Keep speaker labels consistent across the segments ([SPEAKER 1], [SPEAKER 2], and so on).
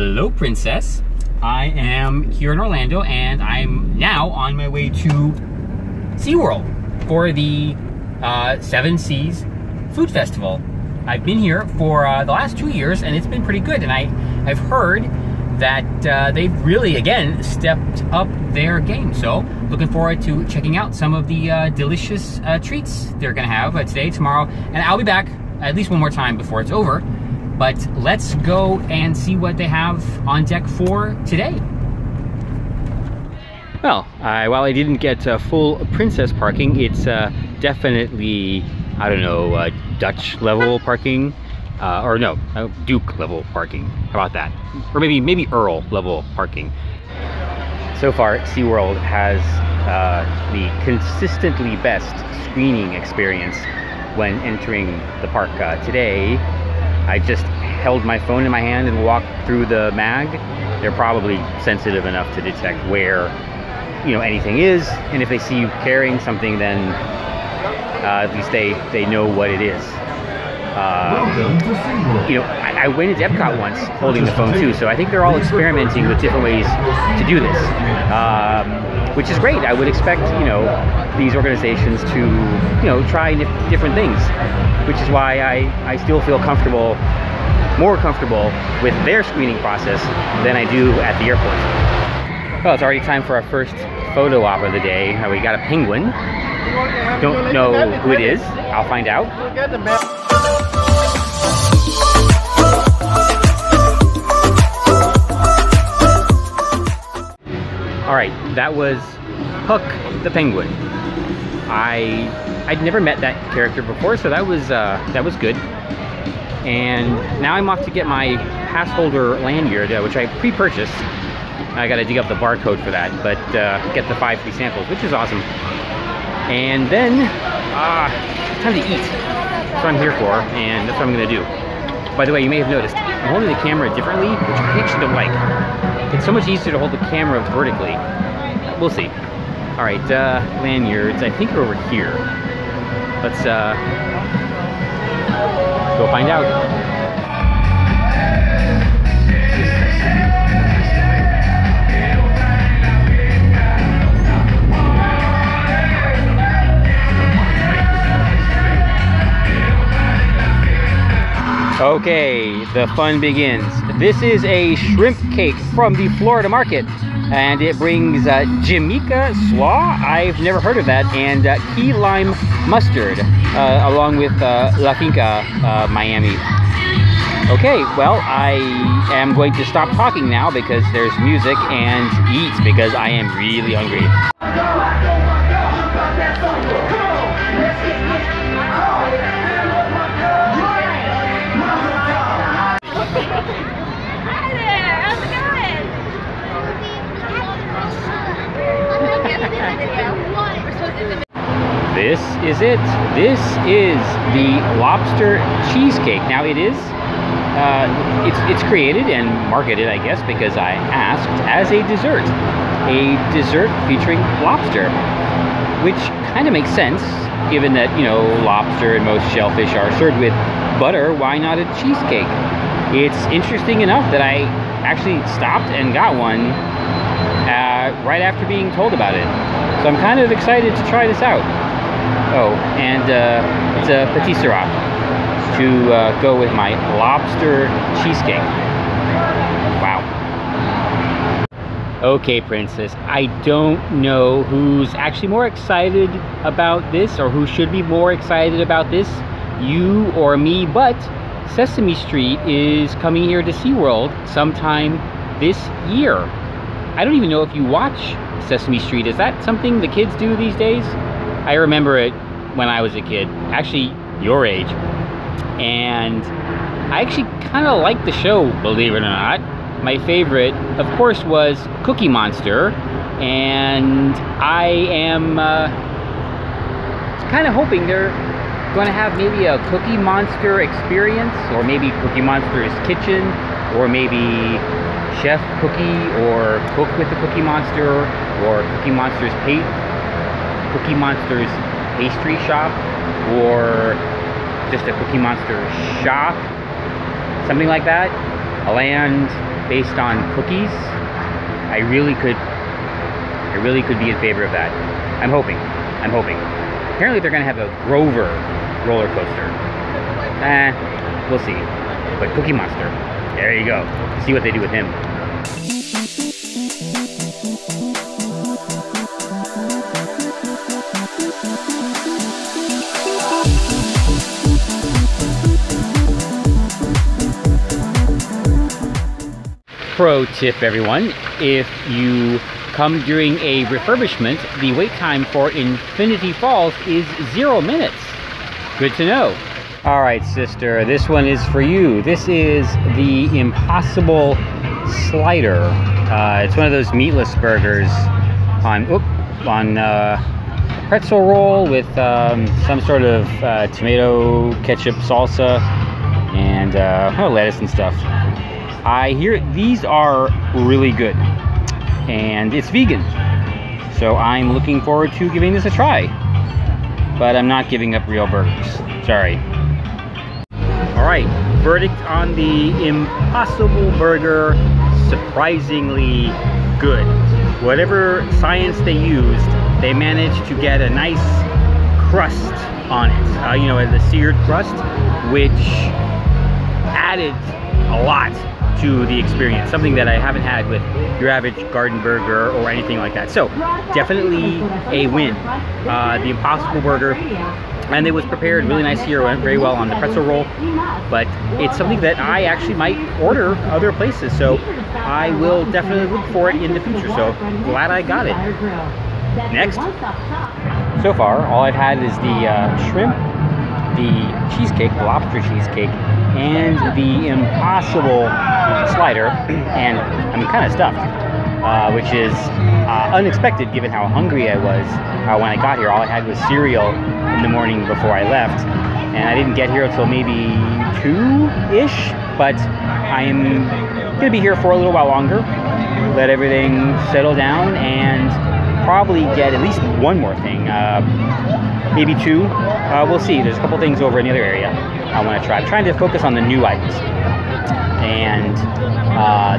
[SPEAKER 1] Hello, Princess. I am here in Orlando, and I'm now on my way to SeaWorld for the Seven Seas Food Festival. I've been here for the last 2 years, and it's been pretty good. And I've heard that they've really, again, stepped up their game. So, looking forward to checking out some of the delicious treats they're going to have today, tomorrow, and I'll be back at least one more time before it's over. But let's go and see what they have on deck for today. Well, while I didn't get full princess parking, it's definitely, I don't know, Dutch level parking. Or no, Duke level parking. How about that? Or maybe Earl level parking. So far, SeaWorld has the consistently best screening experience when entering the park. Today, I just held my phone in my hand and walked through the mag. They're probably sensitive enough to detect where, you know, anything is, and if they see you carrying something, then at least they know what it is. You know, I went into Epcot once holding the phone too, so I think they're all experimenting with different ways to do this, which is great. I would expect, you know, these organizations to, you know, try different things, which is why I still feel more comfortable with their screening process than I do at the airport. Well, it's already time for our first photo op of the day. We got a penguin. Don't know who it is. I'll find out. Alright, that was Puck the penguin. I'd never met that character before, so that was good. And now I'm off to get my pass holder lanyard, which I pre-purchased. I gotta dig up the barcode for that, but get the 5 free samples, which is awesome. And then, time to eat. That's what I'm here for, and that's what I'm gonna do. By the way, you may have noticed, I'm holding the camera differently, which I actually don't like. It's so much easier to hold the camera vertically. We'll see. All right, lanyards, I think are over here. Let's go find out. Okay, the fun begins. This is a shrimp cake from the Florida market, and it brings Jamaica slaw, I've never heard of that, and key lime mustard, along with La Finca Miami. Okay, well, I am going to stop talking now because there's music, and eat because I am really hungry.
[SPEAKER 2] Hi there, how's it going?
[SPEAKER 1] This is it. This is the lobster cheesecake. Now it is, it's created and marketed, I guess, because I asked, as a dessert featuring lobster, which kind of makes sense, given that, you know, lobster and most shellfish are served with butter. Why not a cheesecake? It's interesting enough that I actually stopped and got one right after being told about it. So I'm kind of excited to try this out. Oh, and it's a patisserie to go with my lobster cheesecake. Wow. Okay, Princess, I don't know who's actually more excited about this, or who should be more excited about this, you or me, but Sesame Street is coming here to SeaWorld sometime this year. I don't even know if you watch Sesame Street. Is that something the kids do these days? I remember it when I was a kid, actually your age, and I actually kind of liked the show, believe it or not. My favorite, of course, was Cookie Monster, and I am kind of hoping they're going to have maybe a Cookie Monster experience, or maybe Cookie Monster's Kitchen, or maybe Chef Cookie, or Cook with the Cookie Monster, or Cookie Monster's pastry shop, or just a Cookie Monster shop, something like that. A land based on cookies, I really could be in favor of that. I'm hoping. Apparently they're gonna have a Grover roller coaster. We'll see. But Cookie Monster, there you go. See what they do with him. Pro tip, everyone, if you come during a refurbishment, the wait time for Infinity Falls is 0 minutes. Good to know. All right, sister, this one is for you. This is the Impossible Slider. It's one of those meatless burgers on pretzel roll with some sort of tomato ketchup salsa and lettuce and stuff. I hear these are really good, and it's vegan, so I'm looking forward to giving this a try, but I'm not giving up real burgers. Sorry. All right, verdict on the Impossible Burger: surprisingly good. Whatever science they used, they managed to get a nice crust on it. You know, the seared crust, which added a lot to the experience, something that I haven't had with your average garden burger or anything like that. So definitely a win. The Impossible Burger, and it was prepared really nice here, went very well on the pretzel roll, but it's something that I actually might order other places, so I will definitely look for it in the future. So glad I got it. Next, so far all I've had is the shrimp, the cheesecake, the lobster cheesecake, and the Impossible Slider, and I'm kind of stuffed, which is unexpected given how hungry I was when I got here. All I had was cereal in the morning before I left, and I didn't get here until maybe 2-ish, but I'm gonna be here for a little while longer, let everything settle down, and probably get at least one more thing, maybe 2. We'll see. There's a couple things over in the other area I want to try. I'm trying to focus on the new items, and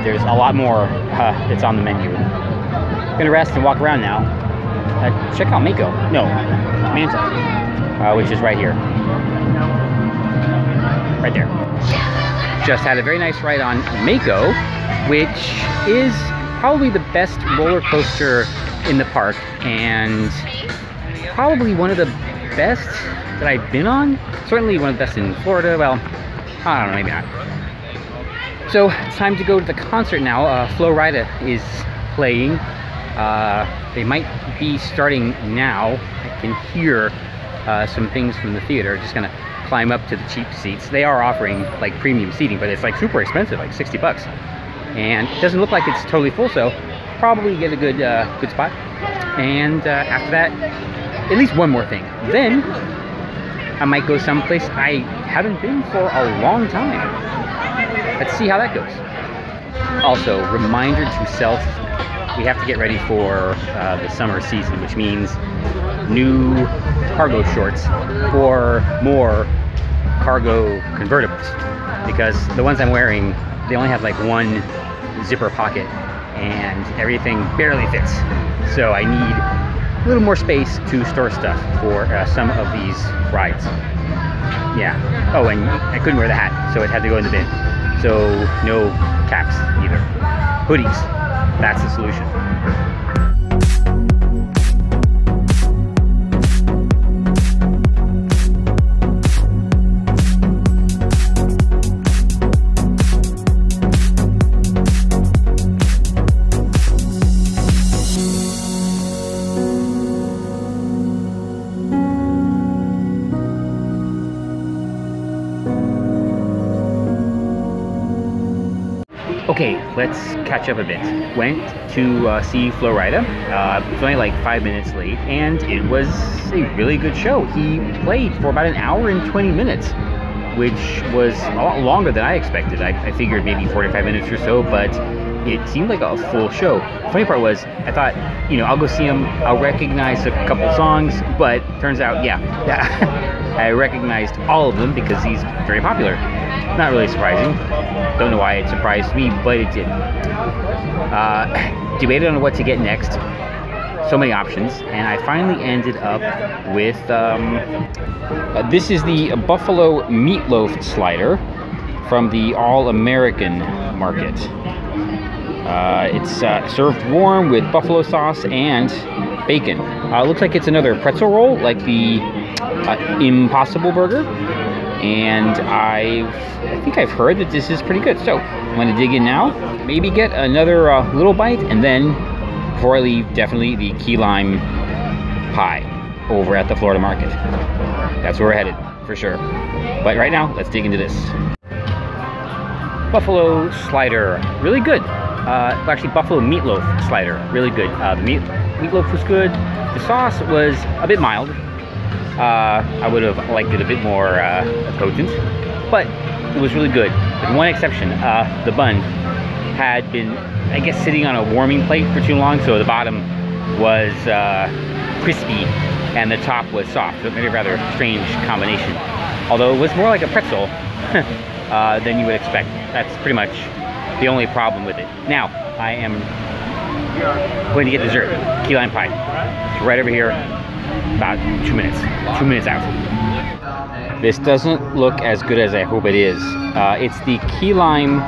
[SPEAKER 1] there's a lot more that's on the menu. I'm gonna rest and walk around now. Check out Mako. No, Manta, which is right here, right there. Just had a very nice ride on Mako, which is probably the best roller coaster in the park, and probably one of the best that I've been on. Certainly one of the best in Florida. Well, I don't know, maybe not. So it's time to go to the concert now. Flo Rida is playing. They might be starting now. I can hear some things from the theater. Just gonna climb up to the cheap seats. They are offering like premium seating, but it's like super expensive, like 60 bucks. And it doesn't look like it's totally full, so probably get a good good spot. And after that, at least one more thing. Then I might go someplace I haven't been for a long time. Let's see how that goes. Also, reminder to self, we have to get ready for the summer season, which means new cargo shorts or more cargo convertibles, because the ones I'm wearing, they only have like one zipper pocket and everything barely fits. So I need a little more space to store stuff for some of these rides. Yeah. Oh, and I couldn't wear the hat, so it had to go in the bin. So no caps either. Hoodies. That's the solution. Okay, let's catch up a bit. Went to see Flo Rida. It was only like 5 minutes late, and it was a really good show. He played for about 1 hour and 20 minutes, which was a lot longer than I expected. I figured maybe 45 minutes or so, but it seemed like a full show. The funny part was, I thought, you know, I'll go see him, I'll recognize a couple songs, but turns out, yeah, I recognized all of them because he's very popular. Not really surprising. Don't know why it surprised me, but it did. Debated on what to get next. So many options, and I finally ended up with this is the Buffalo Meatloaf Slider from the All-American Market. It's served warm with buffalo sauce and bacon. Looks like it's another pretzel roll, like the Impossible Burger. And I think I've heard that this is pretty good. So I'm gonna dig in now, maybe get another little bite, and then before I leave, definitely the key lime pie over at the Florida Market. That's where we're headed, for sure. But right now, let's dig into this. Buffalo Slider, really good. Actually, Buffalo Meatloaf Slider, really good. The meatloaf was good. The sauce was a bit mild. I would have liked it a bit more potent, but it was really good. With one exception, the bun had been, I guess, sitting on a warming plate for too long, so the bottom was crispy and the top was soft. So it made a rather strange combination. Although it was more like a pretzel than you would expect. That's pretty much the only problem with it. Now, I am going to get dessert, key lime pie. It's right over here, about 2 minutes. 2 minutes out. This doesn't look as good as I hope it is. It's the key lime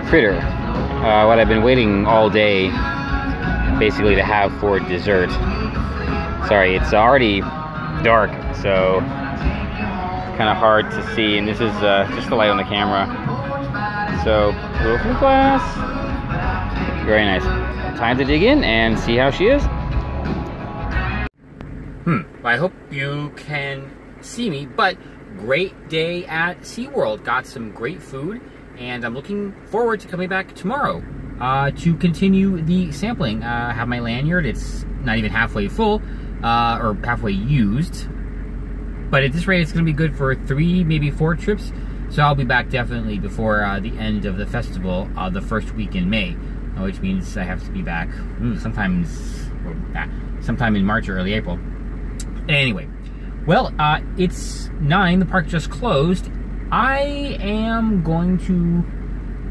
[SPEAKER 1] fritter. What I've been waiting all day basically to have for dessert. Sorry, it's already dark, so it's kind of hard to see, and this is just the light on the camera. So, a little from the glass. Very nice. Time to dig in and see how she is. I hope you can see me, but great day at SeaWorld. Got some great food, and I'm looking forward to coming back tomorrow to continue the sampling. I have my lanyard. It's not even halfway full, or halfway used, but at this rate it's going to be good for 3, maybe 4 trips. So I'll be back definitely before the end of the festival, the first week in May, which means I have to be back sometime in March or early April. Anyway, well, it's 9, the park just closed. I am going to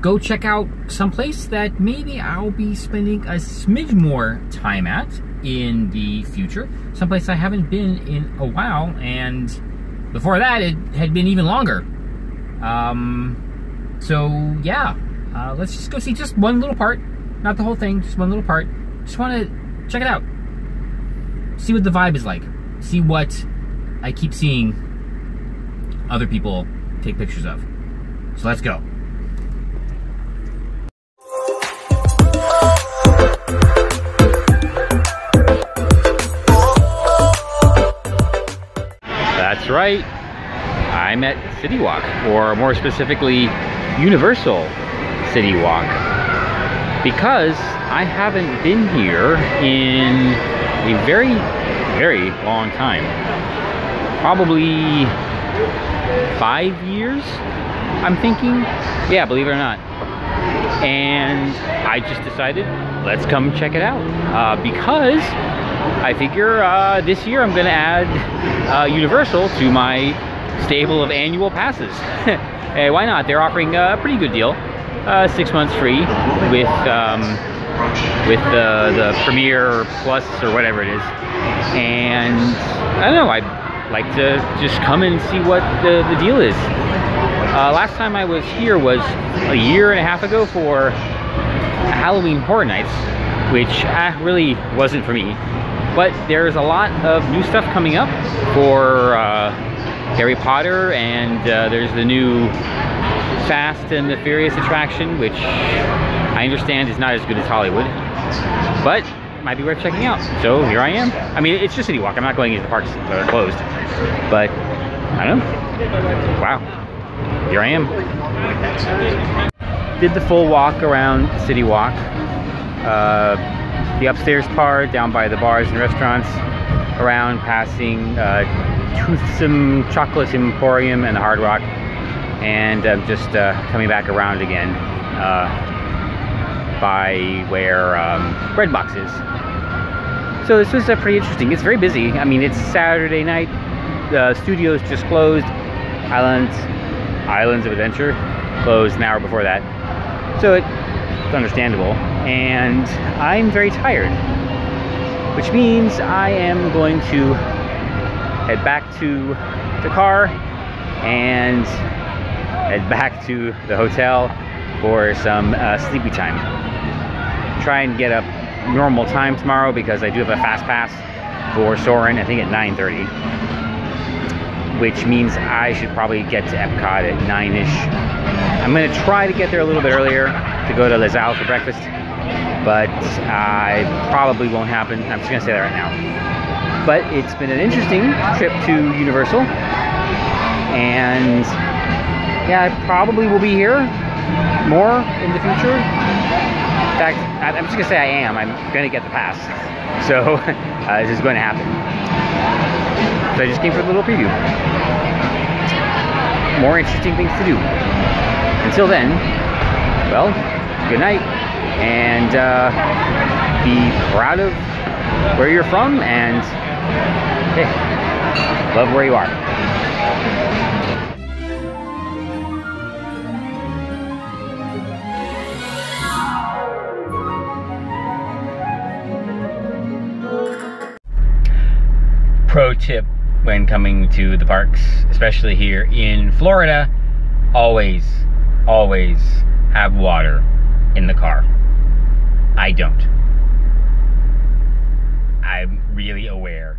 [SPEAKER 1] go check out someplace that maybe I'll be spending a smidge more time at in the future. Someplace I haven't been in a while, and before that it had been even longer. So yeah, let's just go see just one little part, not the whole thing, just one little part. Just want to check it out, see what the vibe is like, see what I keep seeing other people take pictures of. So let's go. That's right, I'm at City Walk, or more specifically, Universal City Walk, because I haven't been here in a very, very long time. Probably 5 years, I'm thinking. Yeah, believe it or not. And I just decided, let's come check it out, because I figure this year I'm gonna add Universal to my stable of annual passes. Hey, why not? They're offering a pretty good deal, 6 months free with the Premier Plus or whatever it is. And I don't know, I'd like to just come and see what the deal is. Last time I was here was a year and a half ago for Halloween Horror Nights, which really wasn't for me. But there's a lot of new stuff coming up for Harry Potter, and there's the new Fast and the Furious attraction, which I understand is not as good as Hollywood, but might be worth checking out. So here I am. I mean, it's just City Walk. I'm not going into the parks that are closed, but I don't know. Wow, here I am. Did the full walk around City Walk. The upstairs part, down by the bars and restaurants, around passing Toothsome Chocolate Emporium and the Hard Rock, and just coming back around again by where Bread Box is. So this was pretty interesting. It's very busy. I mean, it's Saturday night. The studios just closed. Islands of Adventure closed an hour before that. So it's understandable. And I'm very tired, which means I am going to head back to the car and head back to the hotel for some sleepy time. Try and get up normal time tomorrow because I do have a fast pass for Soarin', I think at 9:30, which means I should probably get to Epcot at 9-ish. I'm gonna try to get there a little bit earlier to go to Les Halles for breakfast, but I probably won't happen. I'm just gonna say that right now. But it's been an interesting trip to Universal, and yeah, I probably will be here more in the future. In fact, I'm just gonna say I'm gonna get the pass. So this is going to happen. So I just came for a little preview. More interesting things to do. Until then, well, good night, and be proud of where you're from, and hey, love where you are. Pro tip when coming to the parks, especially here in Florida, always have water in the car. I don't. I'm really aware